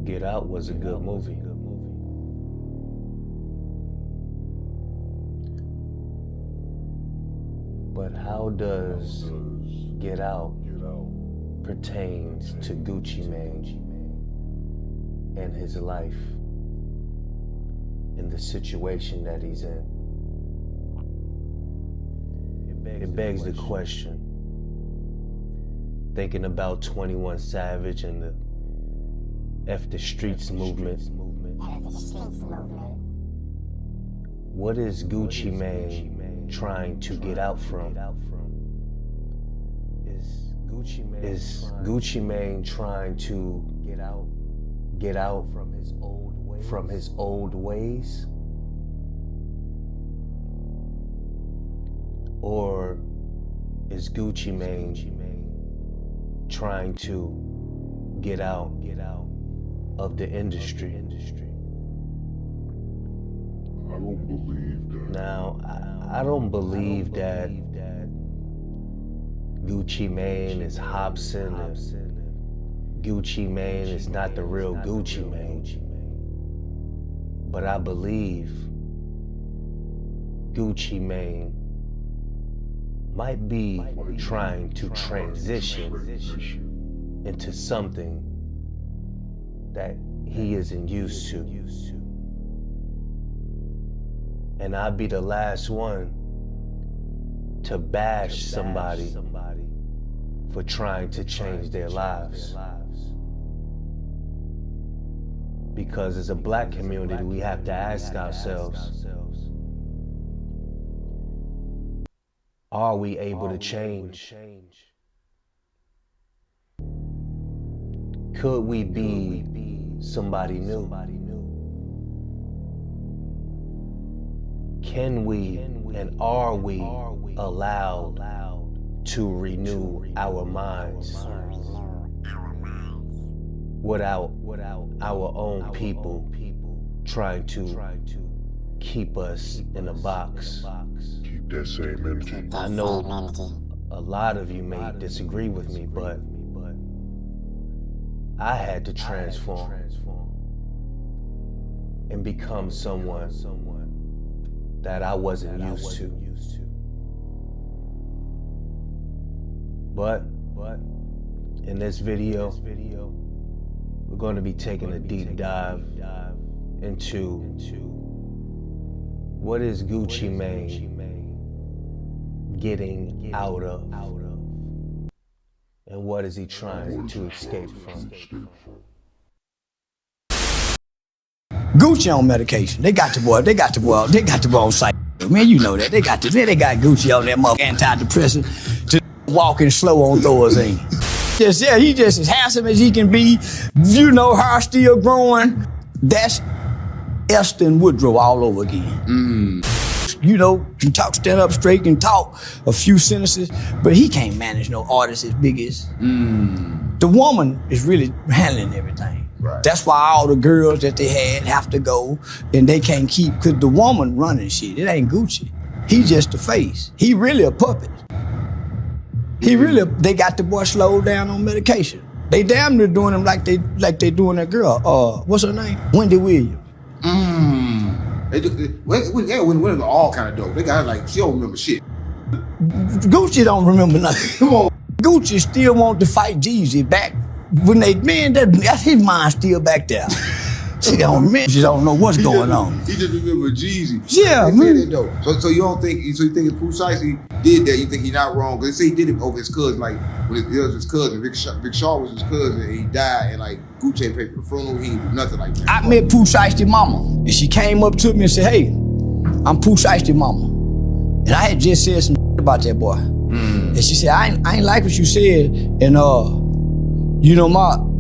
Get Out was a good movie. But how does Get Out pertains to Gucci Mane and his life and the situation that he's in? It begs the question. Thinking about 21 Savage and the F the Streets movement. What is Gucci Mane trying to get out from? Is Gucci Mane trying to get out from his old ways? Or is Gucci Mane trying to get out of the industry? I don't believe that. Now, I don't believe that Gucci Mane is Hobson and Gucci Mane is not the real Gucci Mane. But I believe Gucci Mane might be trying to transition into something that he isn't used to. And I'd be the last one to bash somebody for trying to change their lives. Because as a black community, we have to ask ourselves, are we able to change? Could we be somebody new? Can we and are we allowed to renew our minds without our own people trying to keep us in a box? Keep that same energy. I know a lot of you may disagree with me, but I had to transform and become someone that I wasn't used to. But in this video, we're going to be taking a deep dive into what is Gucci Mane getting out of, and what is he trying to escape from? Gucci on medication. They got the boy on site. Man, you know that. They got Gucci on that motherfucking antidepressant to walking slow on Thorazine. He just as handsome as he can be. You know, hair still growing. That's Eston Woodrow all over again. You know, can talk, stand up straight, can talk a few sentences, but he can't manage no artist as big as. The woman is really handling everything. Right. That's why all the girls that they had have to go, and they can't keep, because the woman running shit. It ain't Gucci. He just the face. He really a puppet. They got the boy slowed down on medication. They damn near doing him like they doing that girl. What's her name? Wendy Williams. They do, women are all kind of dope. They got her like, she don't remember shit. Gucci don't remember nothing. Come on. Gucci still want to fight Jeezy back when that's his mind still back there. She don't remember. She don't know what's going on. He just remember Jeezy. Yeah, man. So you don't think? So you think if Pooh Shiesty did that? You think he's not wrong? Because they say he did it over his cousin. Like when it was his cousin, Big Shaw was his cousin, and he died. And like Gucci ain't paid for the funeral. He didn't do nothing like that. I met Pooh Shiesty mama, and she came up to me and said, "Hey, I'm Pooh Shiesty mama," and I had just said some about that boy. And she said, "I ain't like what you said," and you know,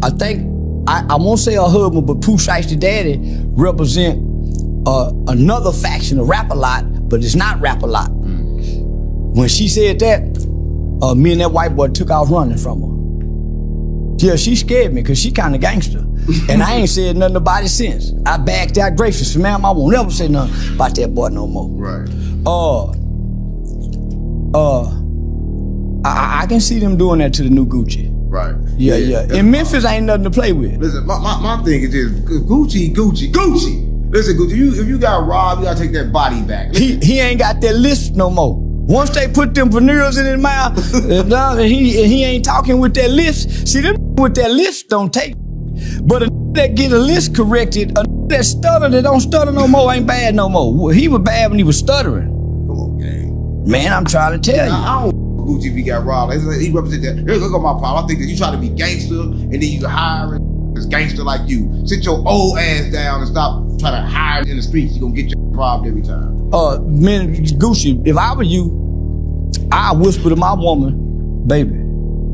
I think. I won't say her husband, but Pooh Shiesty daddy represent another faction of Rap-A-Lot, but it's not Rap-A-Lot. When she said that, me and that white boy took off running from her. Yeah, she scared me because she kind of gangster. And I ain't said nothing about it since. I backed out graciously. Ma'am, I won't never say nothing about that boy no more. Right. I can see them doing that to the new Gucci. Right. Yeah. In Memphis, ain't nothing to play with. Listen, my thing is this: Gucci. Listen, Gucci, if you got robbed, you gotta take that body back. He ain't got that list no more. Once they put them veneers in his mouth, and he ain't talking with that list. See, them with that list don't take. But a that get a list corrected, a that stutter that don't stutter no more ain't bad no more. He was bad when he was stuttering. Come on, gang. Man, I'm trying to tell you. I don't Gucci if he got robbed. He represent that. Here, look at my problem. I think that you try to be gangster and then you hire this gangster like you. Sit your old ass down and stop trying to hire in the streets. You gonna get your robbed every time. Man, Gucci, if I were you, I whisper to my woman, baby,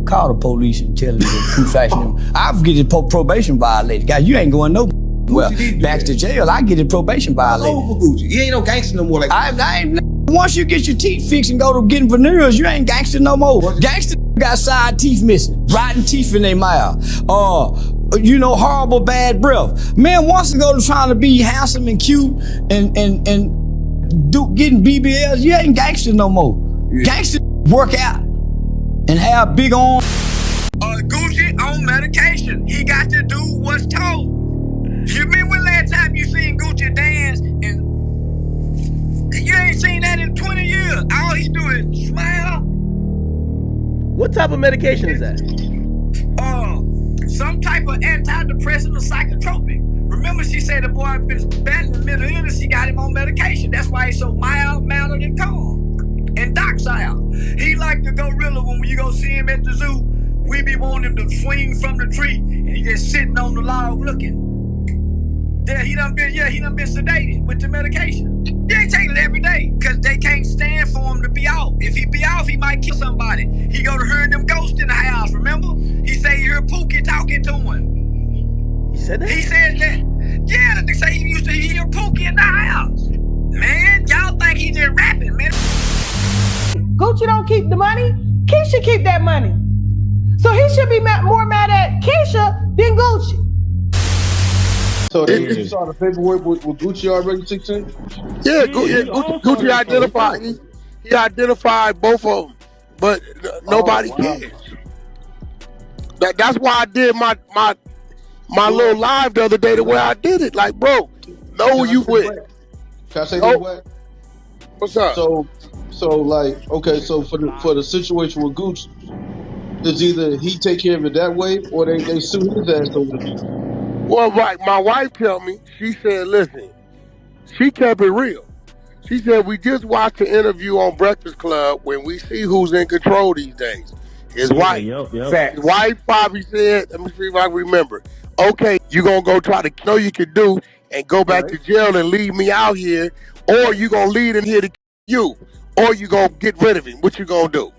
call the police and tell them that Pooh Shiesty them. I'll get his probation violated. Guys, you ain't going no. Well, back to jail, I get his probation violated. Over Gucci. He ain't no gangster no more. Like I ain't. Once you get your teeth fixed and go to getting veneers, you ain't gangster no more. Gangster got side teeth missing, rotten teeth in their mouth. Horrible bad breath. Man wants to go to trying to be handsome and cute and getting BBLs. You ain't gangster no more. Yeah. Gangster work out and have big arms. Gucci on medication. He got to do what's told. You remember last time you seen Gucci dance and you ain't seen that in 20 years. All he do is smile. What type of medication is that? Some type of antidepressant or psychotropic. Remember she said the boy been bad in the mental illness, she got him on medication. That's why he's so mild, mannered, and calm. And docile. He like the gorilla when you go see him at the zoo. We be wanting him to swing from the tree and he just sitting on the log looking. Yeah, he done been sedated with the medication. He ain't taking it every day because they can't stand for him to be off. If he be off, he might kill somebody. He go to hearing them ghosts in the house, remember? He say he heard Pookie talking to him. He said that? He said that. Yeah, they say he used to hear Pookie in the house. Man, y'all think he just rapping, man. Gucci don't keep the money. Keisha keep that money. So he should be more mad at Keisha than Gucci. So you saw the paperwork with Gucci already 16? Yeah, Gucci identified. He identified both of them, but nobody cares. That's why I did my little live the other day the way I did it. Like, bro, know who you with. Can I say this, Black? What's up? So like, okay, so for the situation with Gucci, it's either he take care of it that way or they sue his ass over it. Well, right, my wife tell me, she said, listen, she kept it real. She said, we just watched the interview on Breakfast Club when we see who's in control these days. His wife. His wife probably said, let me see if I can remember. Okay, you gonna go try to know you can do and go back to jail and leave me out here, or you gonna lead in here to you, or you gonna get rid of him. What you gonna do?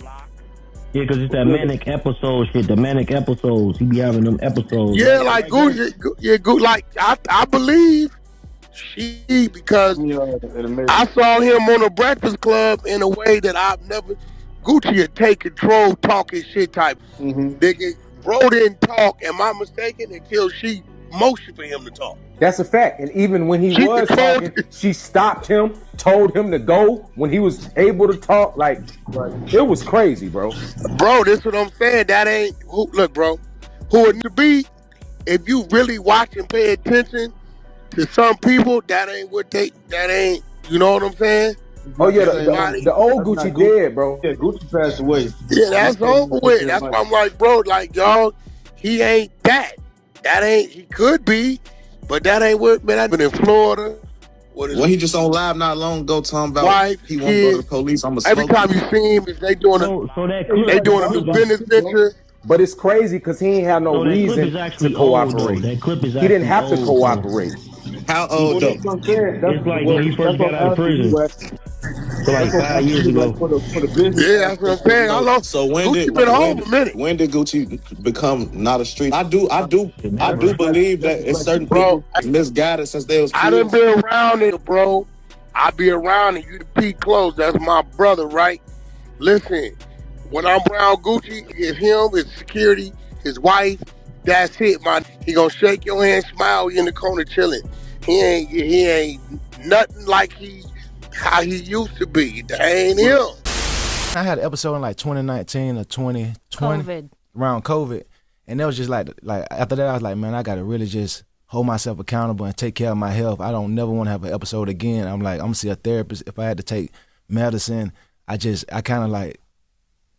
Yeah, because it's that manic episode shit, the manic episodes. He be having them episodes. Yeah, like Gucci, like I believe she, because I saw him on the Breakfast Club in a way that I've never. Gucci would take control, talking shit type. Nigga, bro didn't talk, am I mistaken? Until she motioned for him to talk. That's a fact. And even when he was talking, she stopped him, told him to go when he was able to talk. Like, it was crazy, bro. Bro, this what I'm saying. That ain't, look, bro, who it to be, if you really watch and pay attention to some people, that ain't, you know what I'm saying? Oh, yeah, the old Gucci dead, bro. Yeah, Gucci passed away. Yeah, that's over with. That's why I'm like, bro, like, y'all, he ain't that. That ain't, he could be, but that ain't what, man, I've been in Florida. Well, he just on live not long ago talking about he won't go to the police. Every time you see him, they doing a new business venture. But it's crazy because he ain't have no reason to cooperate. He didn't have to cooperate. How old though? It's like when he first got out of prison. So like 5 years ago. Yeah, that's what I'm saying. I lost. So Gucci been home a minute. When did Gucci become not a street? I do believe that it's certain people misguided since they was kids. I done been around it, bro. I be around it. You the P close. That's my brother, right? Listen, when I'm around Gucci, it's him, his security, his wife. That's it, man. He gonna shake your hand, smile. You in the corner chilling. He ain't nothing like how he used to be. That ain't him. I had an episode in like 2019 or 2020 COVID. around COVID, And that was just like after that, I was like, man, I got to really just hold myself accountable and take care of my health. I don't never want to have an episode again. I'm like, I'm gonna see a therapist. If I had to take medicine, I kind of like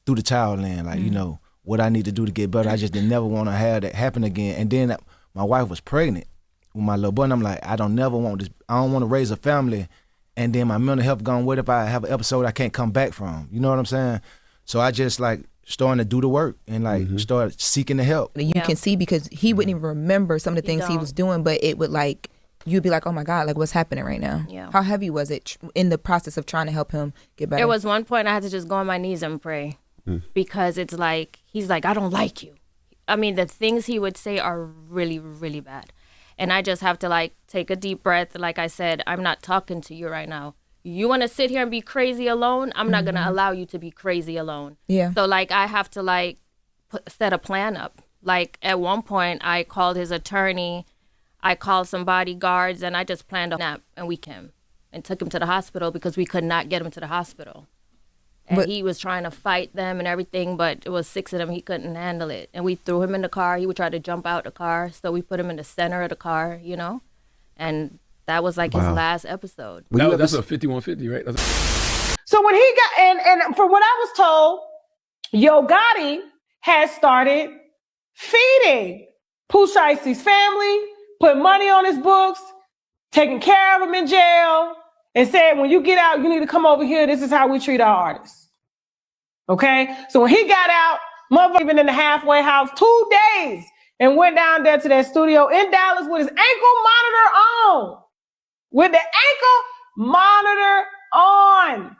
threw the towel in, like, you know, what I need to do to get better. I just didn't never want to have that happen again. And then my wife was pregnant with my little boy, and I'm like, I don't want to raise a family, and then my mental health gone. What if I have an episode I can't come back from? You know what I'm saying? So I just like starting to do the work and like start seeking the help. You can see because he wouldn't even remember some of the things he was doing, but it would like, you'd be like, oh my God, like what's happening right now? Yeah. How heavy was it in the process of trying to help him get better? There was one point I had to just go on my knees and pray because it's like, he's like, I don't like you. I mean, the things he would say are really, really bad. And I just have to like take a deep breath. Like I said, I'm not talking to you right now. You want to sit here and be crazy alone? I'm not going to allow you to be crazy alone. Yeah. So like I have to like set a plan up. Like at one point I called his attorney, I called some bodyguards, and I just planned a nap and we came and took him to the hospital because we could not get him to the hospital. And he was trying to fight them and everything, but it was 6 of them. He couldn't handle it. And we threw him in the car. He would try to jump out the car. So we put him in the center of the car, you know? And that was like his last episode. That's a 5150, right? So when he got, and from what I was told, Yo Gotti has started feeding Pooh Shiesty's family, putting money on his books, taking care of him in jail, and said, when you get out, you need to come over here. This is how we treat our artists. Okay? So when he got out, motherfucker been in the halfway house 2 days and went down there to that studio in Dallas with his ankle monitor on. With the ankle monitor on.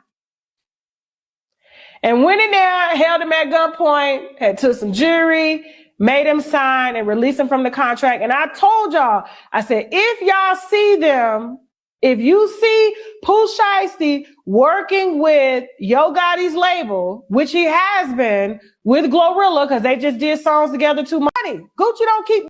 And went in there, held him at gunpoint, had took some jury, made him sign and release him from the contract. And I told y'all, I said, if y'all see them, if you see Pooh Shiesty working with Yo Gotti's label, which he has been with Glorilla, because they just did songs together too much, Gucci don't keep